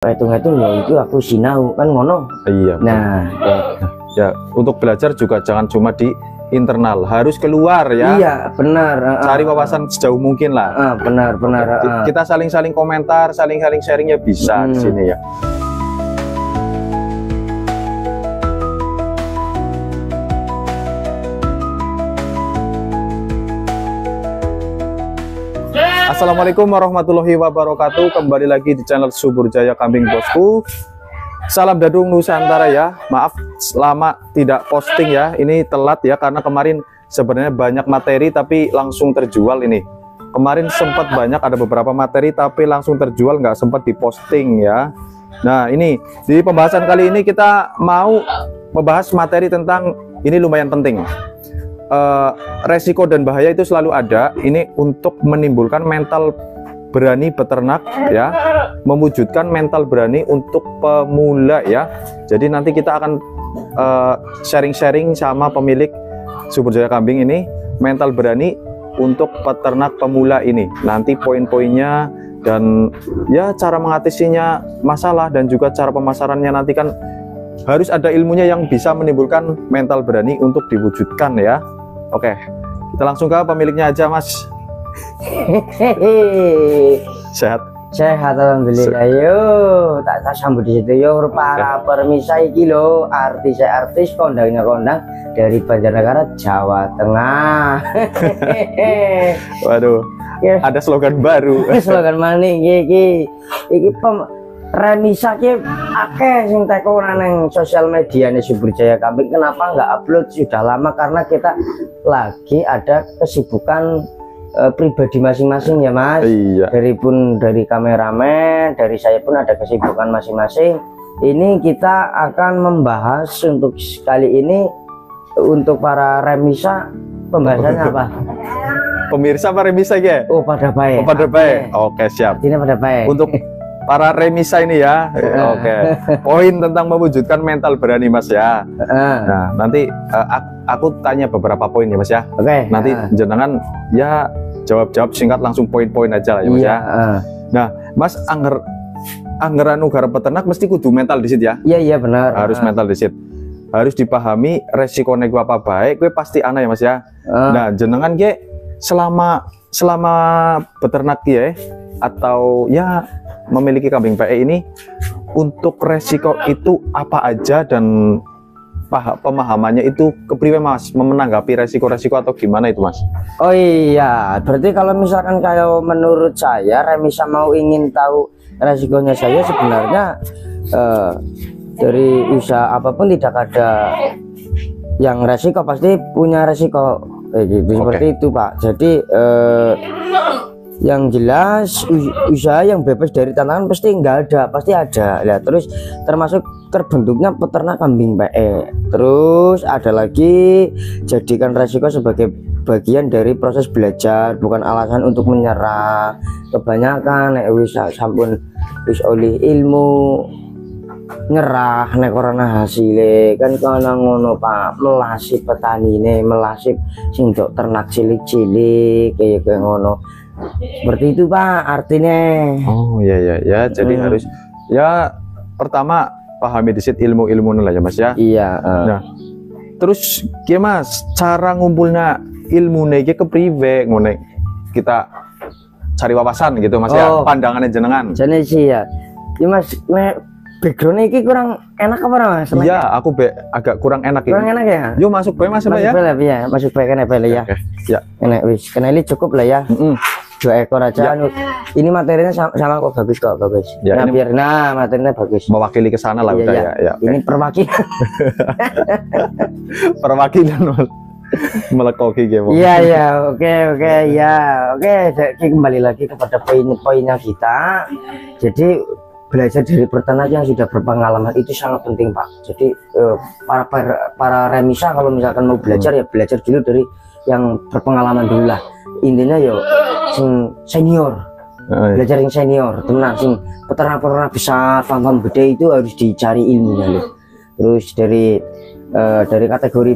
hitung-hitung ya itu aku sinau kan ngono. Iya. Nah, ya untuk belajar juga jangan cuma di internal, harus keluar ya. iya benar. Cari wawasan sejauh mungkin lah. Benar. Kita saling-saling komentar, saling-saling sharingnya bisa di sini ya. Assalamualaikum warahmatullahi wabarakatuh. Kembali lagi di channel Subur Jaya Kambing Bosku. Salam Dadung Nusantara ya. Maaf lama tidak posting ya. Ini telat ya karena kemarin sebenarnya banyak materi tapi langsung terjual ini. Kemarin sempat banyak, ada beberapa materi tapi langsung terjual, nggak sempat diposting ya. Nah ini di pembahasan kali ini kita mau membahas materi tentang ini lumayan penting. Resiko dan bahaya itu selalu ada. Ini untuk menimbulkan mental berani beternak ya, mewujudkan mental berani untuk pemula ya. Jadi nanti kita akan sharing-sharing sama pemilik Subur Jaya Kambing ini, mental berani untuk peternak pemula ini. Nanti poin-poinnya dan ya cara mengatasinya masalah dan juga cara pemasarannya nanti kan harus ada ilmunya yang bisa menimbulkan mental berani untuk diwujudkan ya. Oke, kita langsung ke pemiliknya aja, Mas. Sehat? Sehat alhamdulillah. Yo, tak sambut di situ yo para permisa iki lho, artis kondangnya kondang dari Banjarnegara, Jawa Tengah. Waduh, ada slogan baru. Slogan mana iki remisa ki akeh sing teko nang sosial media nih Subur Jaya Kambing. Kenapa nggak upload sudah lama? Karena kita lagi ada kesibukan pribadi masing-masing ya Mas. Iya. Dari kameramen, dari saya pun ada kesibukan masing-masing. Ini kita akan membahas untuk kali ini untuk para remisa, pembahasannya apa? Pemirsa apa remisa ya? Oh pada baik. Oh, pada baik. Oke siap. Ini pada baik. Untuk para remisa ini ya. Oke. Poin tentang mewujudkan mental berani Mas ya. Nah nanti aku tanya beberapa poin ya Mas ya. Oke. Nanti jenengan ya jawab singkat langsung poin-poin aja lah ya Mas ya. Nah Mas anggaran negara peternak mesti kudu mental disit ya. Iya benar. Harus mental disit. Harus dipahami resiko nego apa baik. Gue pasti ana ya Mas ya. Nah jenengan ge selama beternak ya atau ya memiliki kambing PE ini, untuk resiko itu apa aja dan pemahamannya itu kepriwe Mas, menanggapi resiko-resiko atau gimana itu Mas? Oh iya, berarti kalau misalkan kalau menurut saya remisa mau ingin tahu resikonya, saya sebenarnya dari usaha apapun tidak ada yang resiko, pasti punya resiko gitu. Seperti itu Pak. Jadi yang jelas usaha yang bebas dari tantangan pasti pasti ada ya. Terus termasuk terbentuknya peternak kambing PE. Terus ada lagi, jadikan resiko sebagai bagian dari proses belajar, bukan alasan untuk menyerah. Kebanyakan wis sampun wis oleh ilmu nyerah nek ora hasilnya kan kana ngono Pak. Melasip petani ini, melasip sing dok ternak cilik-cilik kayak ngono. Seperti itu Pak artinya. Oh ya jadi harus ya pertama pahami disit ilmu-ilmu lah ya Mas ya. Iya. Nah terus gimana Mas cara ngumpulnya ilmu nege kepriwe ngone kita cari wawasan gitu Mas ya, pandangannya jenengan. Jadi sih ya Mas, background ini kurang enak apa Mas? Iya aku agak kurang enak ini. Kurang enak ya. Yuk masuk bae Mas ya. Masuk bae kan ya. Ya. Enak wis, kenali cukup lah ya. 2 ekor aja. Ya. Ini materinya sama kok, bagus kok, bagus. Ya, nah materinya bagus. Mewakili ke sana lah udah ya. Ini perwakilan. Perwakilan melekoki gitu. Iya, oke. Kembali lagi kepada poin-poinnya kita. Jadi belajar dari peternak yang sudah berpengalaman itu sangat penting Pak. Jadi para remisa kalau misalkan mau belajar ya belajar dulu dari yang berpengalaman dulu lah. Intinya yo sing senior, belajar yang senior, teman sing peternak besar, paham gede itu harus dicari ilmunya loh. Terus dari kategori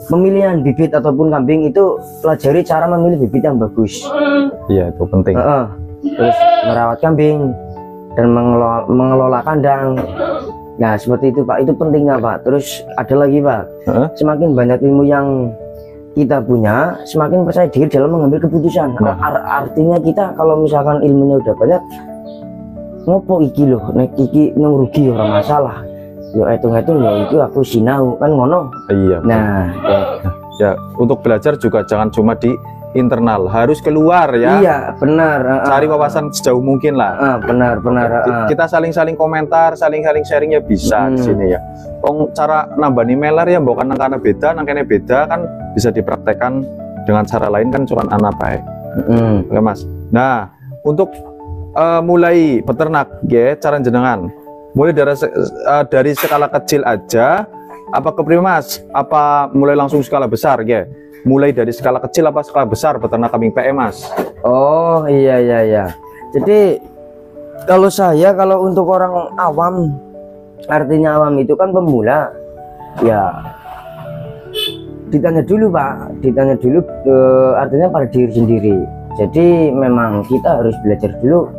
pemilihan bibit ataupun kambing itu pelajari cara memilih bibit yang bagus. Iya itu penting. Terus merawat kambing, dan mengelola kandang. Nah seperti itu Pak, itu pentingnya Pak. Terus ada lagi Pak, semakin banyak ilmu yang kita punya, semakin percaya diri dalam mengambil keputusan. Artinya kita kalau misalkan ilmunya udah banyak, ngopo iki loh, nek iki nang rugi ora masalah. Yo hitung-hitung yo itu aku sinau kan ngono. Iya. Nah, ya untuk belajar juga jangan cuma di internal, harus keluar ya. Iya, benar. Cari wawasan sejauh mungkin lah. Benar. Kita saling-saling komentar, saling-saling sharing ya bisa di sini ya. Cara nambani meler ya bukan nangkane beda kan bisa dipraktekkan dengan cara lain kan cuma anak baik. Oke Mas. Nah, untuk mulai peternak ya, cara jenengan. Mulai dari skala kecil aja apa kepriwe Mas? Apa mulai langsung skala besar ya? Mulai dari skala kecil apa skala besar peternak kambing PE Mas? Oh iya. Jadi kalau untuk orang awam, artinya awam itu kan pemula ya, ditanya dulu Pak, artinya pada diri sendiri. Jadi memang kita harus belajar dulu,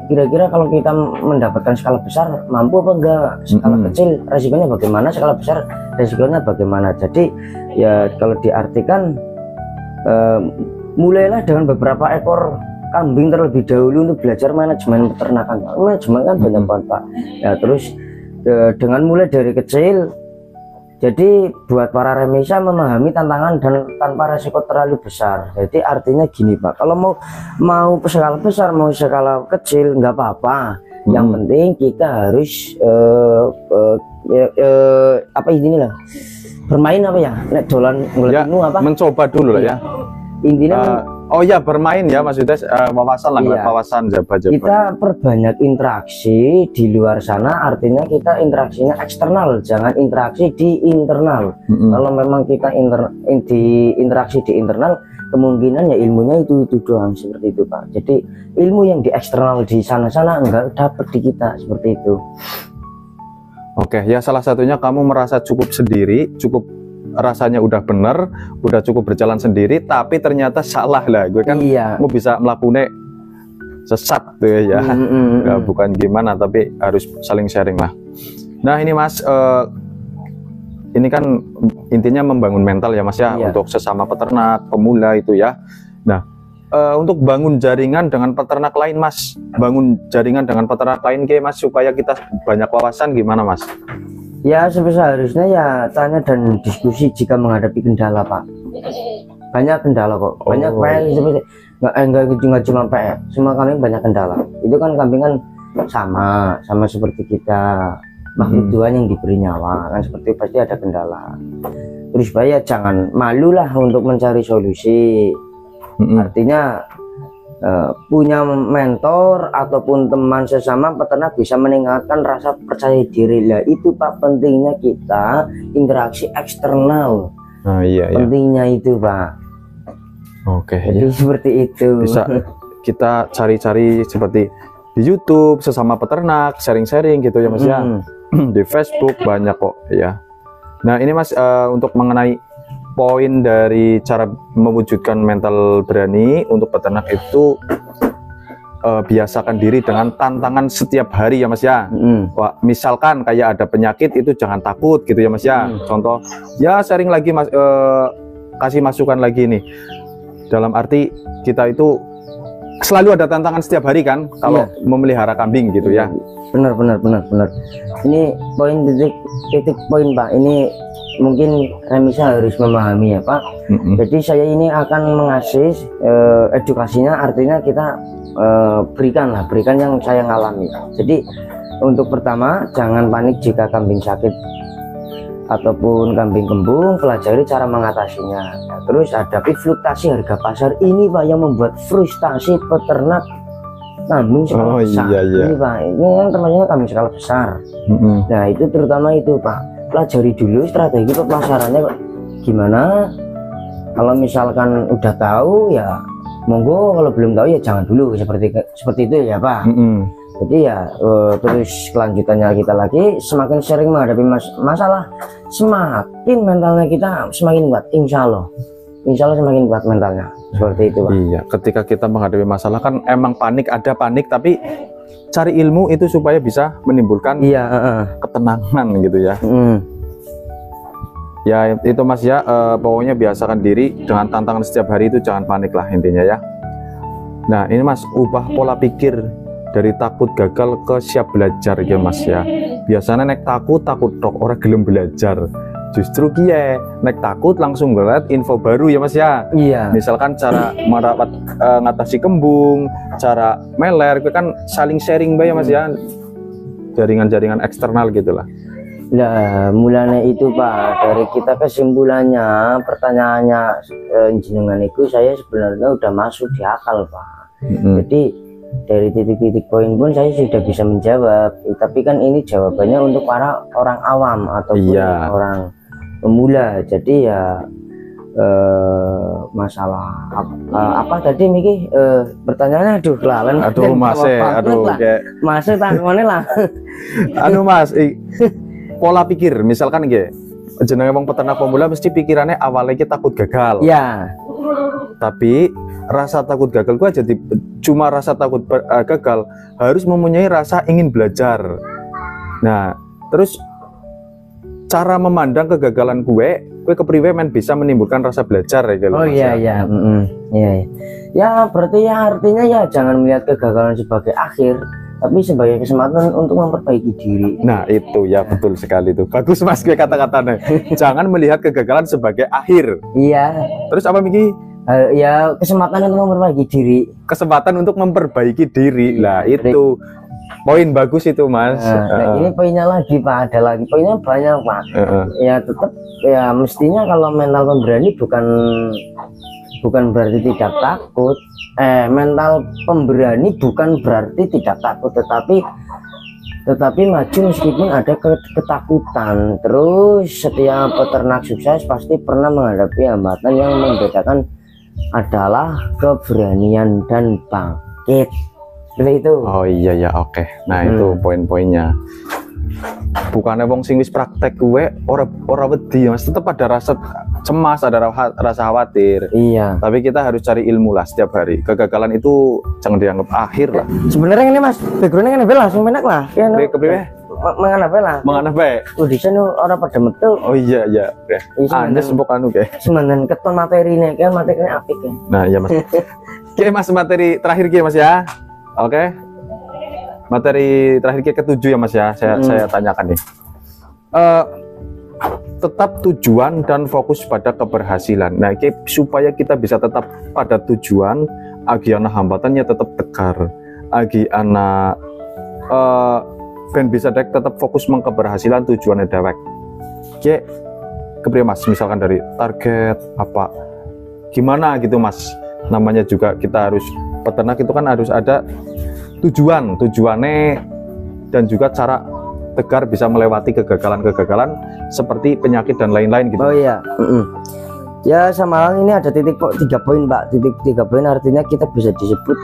kira-kira kalau kita mendapatkan skala besar mampu apa enggak, skala kecil resikonya bagaimana, skala besar resikonya bagaimana. Jadi ya kalau diartikan mulailah dengan beberapa ekor kambing terlebih dahulu untuk belajar manajemen peternakan. Manajemen kan banyak banget Pak ya. Terus dengan mulai dari kecil, jadi buat para remisa memahami tantangan dan tanpa resiko terlalu besar. Jadi artinya gini Pak, kalau mau skala besar mau skala kecil nggak apa-apa. Yang penting kita harus apa inilah bermain apa ya, nek dolan ya, apa mencoba dulu lah ya intinya. Oh ya bermain ya Mas Yudes, wawasan lah, wawasan jaba. Kita perbanyak interaksi di luar sana, artinya kita interaksinya eksternal, jangan interaksi di internal. Kalau memang kita interaksi di internal, kemungkinan ya ilmunya itu doang, seperti itu Pak. Jadi ilmu yang di eksternal di sana-sana enggak dapat di kita, seperti itu. Oke ya, salah satunya kamu merasa cukup sendiri, cukup rasanya udah bener, udah cukup berjalan sendiri, tapi ternyata salah lah. Gue kan mau bisa melakukannya sesat tuh ya, bukan gimana, tapi harus saling sharing lah. Nah ini Mas, ini kan intinya membangun mental ya Mas ya, untuk sesama peternak, pemula itu ya. Nah untuk bangun jaringan dengan peternak lain Mas, bangun jaringan dengan peternak lain Mas, supaya kita banyak wawasan gimana Mas? Ya seharusnya ya tanya dan diskusi jika menghadapi kendala Pak. Banyak kendala kok, banyak nggak cuma PE, semua kambing banyak kendala. Itu kan kambing kan sama seperti kita, makhluk Tuhan yang diberi nyawa kan, seperti itu pasti ada kendala. Terus ya jangan malu lah untuk mencari solusi. Artinya punya mentor ataupun teman sesama peternak bisa meningkatkan rasa percaya diri lah. Itu Pak pentingnya kita interaksi eksternal. Pentingnya itu Pak. Oke. Jadi seperti itu. Bisa kita cari-cari seperti di YouTube sesama peternak, sharing-sharing gitu ya Mas ya. Di Facebook banyak kok ya. Nah ini Mas, untuk mengenai poin dari cara mewujudkan mental berani untuk peternak itu, biasakan diri dengan tantangan setiap hari ya Mas ya. Wah, misalkan kayak ada penyakit itu jangan takut gitu ya Mas ya. Contoh ya sharing lagi Mas, kasih masukan lagi nih, dalam arti kita itu selalu ada tantangan setiap hari kan kalau memelihara kambing gitu ya. Benar. Ini poin titik poin Pak, ini mungkin remisa harus memahami ya Pak. Jadi saya ini akan mengasih edukasinya, artinya kita berikan yang saya alami. Jadi untuk pertama, jangan panik jika kambing sakit ataupun kambing kembung, pelajari cara mengatasinya. Nah, terus hadapi fluktuasi harga pasar ini Pak yang membuat frustasi peternak kambing skala besar. Ini Pak, ini kan termasuknya kambing skala besar. Nah itu terutama itu Pak, pelajari dulu strategi pemasarannya Pak. Gimana? Kalau misalkan udah tahu ya monggo, kalau belum tahu ya jangan dulu, seperti itu ya Pak. Jadi ya terus kelanjutannya kita lagi semakin sering menghadapi masalah, semakin mentalnya kita semakin kuat, insya Allah semakin kuat mentalnya, seperti itu Pak. Iya, ketika kita menghadapi masalah kan emang ada panik, tapi cari ilmu itu supaya bisa menimbulkan Iya, ketenangan gitu ya. Ya itu Mas ya, pokoknya biasakan diri dengan tantangan setiap hari itu, jangan panik lah intinya ya. Nah ini Mas, ubah pola pikir dari takut gagal ke siap belajar ya Mas ya. Biasanya nek takut tok orang gelem belajar. Justru kie nek takut langsung ngeliat info baru ya Mas ya. Iya. Misalkan cara merawat ngatasi kembung, cara meler, itu kan saling sharing ya Mas ya. Jaringan-jaringan eksternal gitulah. Nah, mulanya itu Pak, dari kita kesimpulannya, pertanyaannya jenengan itu saya sebenarnya udah masuk di akal Pak. Jadi dari titik-titik poin pun saya sudah bisa menjawab. Tapi kan ini jawabannya untuk para orang awam ataupun orang pemula. Jadi ya masalah apa tadi Miki pertanyaannya aduh Mas Mas tanggone lah. Aduh Mas, pola pikir misalkan jenenge wong peternak pemula mesti pikirannya awalnya kita takut gagal. Ya. Tapi rasa takut gagal gua jadi cuma rasa takut gagal, harus mempunyai rasa ingin belajar. Nah, terus cara memandang kegagalan gue kepriwe men bisa menimbulkan rasa belajar ya gitu. Oh iya iya. Ya berarti ya artinya ya jangan melihat kegagalan sebagai akhir, tapi sebagai kesempatan untuk memperbaiki diri. Nah itu ya betul sekali tuh. Bagus Mas gue kata-katanya. Jangan melihat kegagalan sebagai akhir. Iya. Terus apa Miki? Ya kesempatan untuk memperbaiki diri. Kesempatan untuk memperbaiki diri. Lah itu poin bagus itu Mas. Nah, ini poinnya lagi Pak, ada lagi poinnya banyak Pak. Ya tetap ya mestinya kalau mental pemberani bukan berarti tidak takut. Mental pemberani bukan berarti tidak takut, tetapi maju meskipun ada ketakutan. Terus setiap peternak sukses pasti pernah menghadapi hambatan yang membedakan adalah keberanian dan bangkit. Seperti itu. Oh iya ya, oke. Nah itu poin-poinnya. Bukannya wong sing wis praktek gue ora wedi Mas, tetap ada rasa cemas, ada rasa khawatir. Iya. Tapi kita harus cari ilmu lah setiap hari. Kegagalan itu jangan dianggap akhir lah. Sebenarnya ini Mas, backgroundnya kan langsung menak lah. Kepriwe? Menganap lah. Menganap bae. Di sana orang pada metu. Oh iya iya. Anda sebut anu ke. Semandan keton materinya kan materinya apik ya. Nah iya Mas. Oke Mas, materi terakhir Mas ya. Oke. Materi terakhir ke-7 ya Mas ya. Saya tanyakan nih. Tetap tujuan dan fokus pada keberhasilan. Nah, supaya kita bisa tetap pada tujuan, agi anak hambatannya tetap tegar. Agi anak ben bisa tetap fokus keberhasilan tujuannya dewek. Kepriye Mas, misalkan dari target apa gimana gitu Mas. Namanya juga kita harus peternak itu kan harus ada tujuannya dan juga cara tegar bisa melewati kegagalan-kegagalan seperti penyakit dan lain-lain gitu. Oh iya. Ya sama hal ini ada titik 3 poin Pak. Titik 3 poin artinya kita bisa disebut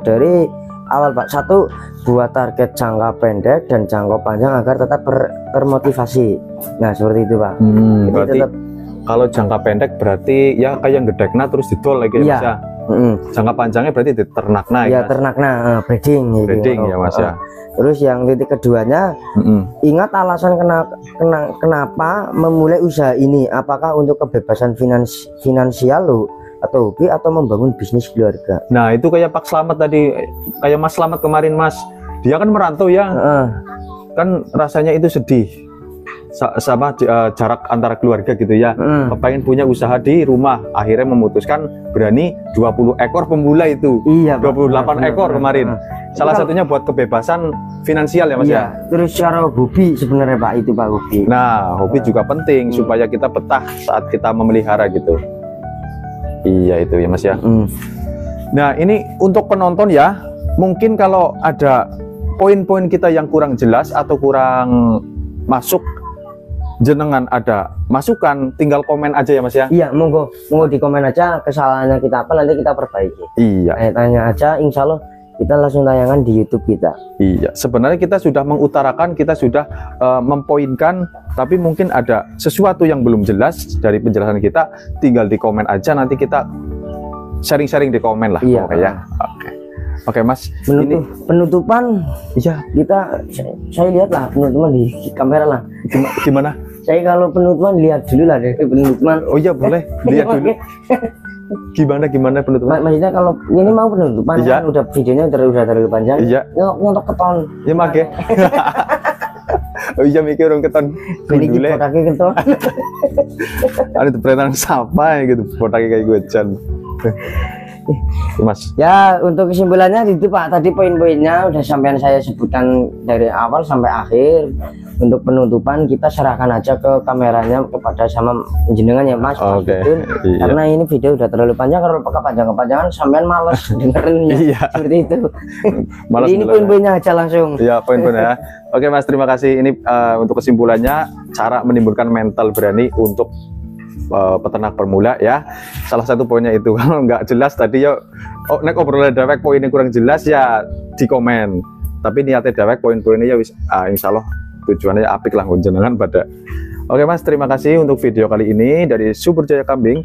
dari awal Pak. 1, buat target jangka pendek dan jangka panjang agar tetap termotivasi. Nah seperti itu Pak. Berarti tetap, kalau jangka pendek berarti ya kayak gedekna terus didol lagi ya Mas ya. Jangka panjangnya berarti di ternakna ya ternakna breeding ya Mas ya. Terus yang titik keduanya ingat alasan kenapa memulai usaha ini, apakah untuk kebebasan finansial lo atau hobi atau membangun bisnis keluarga. Nah itu kayak Pak Slamet tadi, kayak Mas Slamet kemarin Mas, dia kan merantau ya, kan rasanya itu sedih sama jarak antara keluarga gitu ya. Kepengen punya usaha di rumah, akhirnya memutuskan berani 20 ekor pemula itu. Iya, 28 ekor kemarin. Salah satunya buat kebebasan finansial ya Mas ya. Terus cara hobi sebenarnya Pak, itu Pak hobi. Nah hobi juga penting supaya kita betah saat kita memelihara gitu. Iya itu ya Mas ya. Nah ini untuk penonton ya, mungkin kalau ada poin-poin kita yang kurang jelas atau kurang masuk, jenengan ada masukan, tinggal komen aja ya Mas ya. Iya, monggo di komen aja kesalahannya kita apa, nanti kita perbaiki. Iya. Tanya aja, insya Allah kita langsung tayangan di YouTube kita. Iya, sebenarnya kita sudah mengutarakan, kita sudah mempoinkan, tapi mungkin ada sesuatu yang belum jelas dari penjelasan kita, tinggal di komen aja, nanti kita sharing-sharing di komen lah. Iya. Ya. Oke. Oke Mas, Penutupan iya saya lihat lah penutupan di kamera lah. gimana? Saya kalau penutupan lihat dulu lah dari penutupan. Oh iya boleh lihat dulu. Gimana penutupan? Maksudnya kalau ini mau penutupan Iya. kan udah videonya udah terlalu panjang. Iya. Nyotok keton. Ya make. Oh iya mikir orang keton. Ini Gundule. potake keton. Ada prenan sapa ya gitu. Potake kayak gue Jan. Mas. Ya untuk kesimpulannya itu Pak, tadi poin-poinnya udah sampean saya sebutkan dari awal sampai akhir. Untuk penutupan kita serahkan aja ke kameranya kepada sama jenengan ya Mas. Oke. Iya. Karena ini video udah terlalu panjang, kalau kepanjangan sampean males dengerinnya. Iya. Seperti itu. Malas Jadi ini beneran. poin-poinnya aja langsung. Iya, poin-poin ya. Oke Mas, terima kasih. Ini untuk kesimpulannya cara menimbulkan mental berani untuk peternak pemula ya. Salah satu poinnya itu. Kalau nggak jelas tadi ya nek obrolan dewek poinnya kurang jelas ya di komen. Tapi niatnya dewek poin-poinnya ya insya Allah tujuannya apik lah jenengan pada. Oke Mas, terima kasih untuk video kali ini dari Subur Jaya Kambing.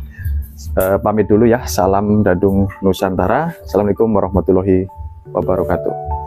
Pamit dulu ya. Salam Dadung Nusantara. Assalamualaikum warahmatullahi wabarakatuh.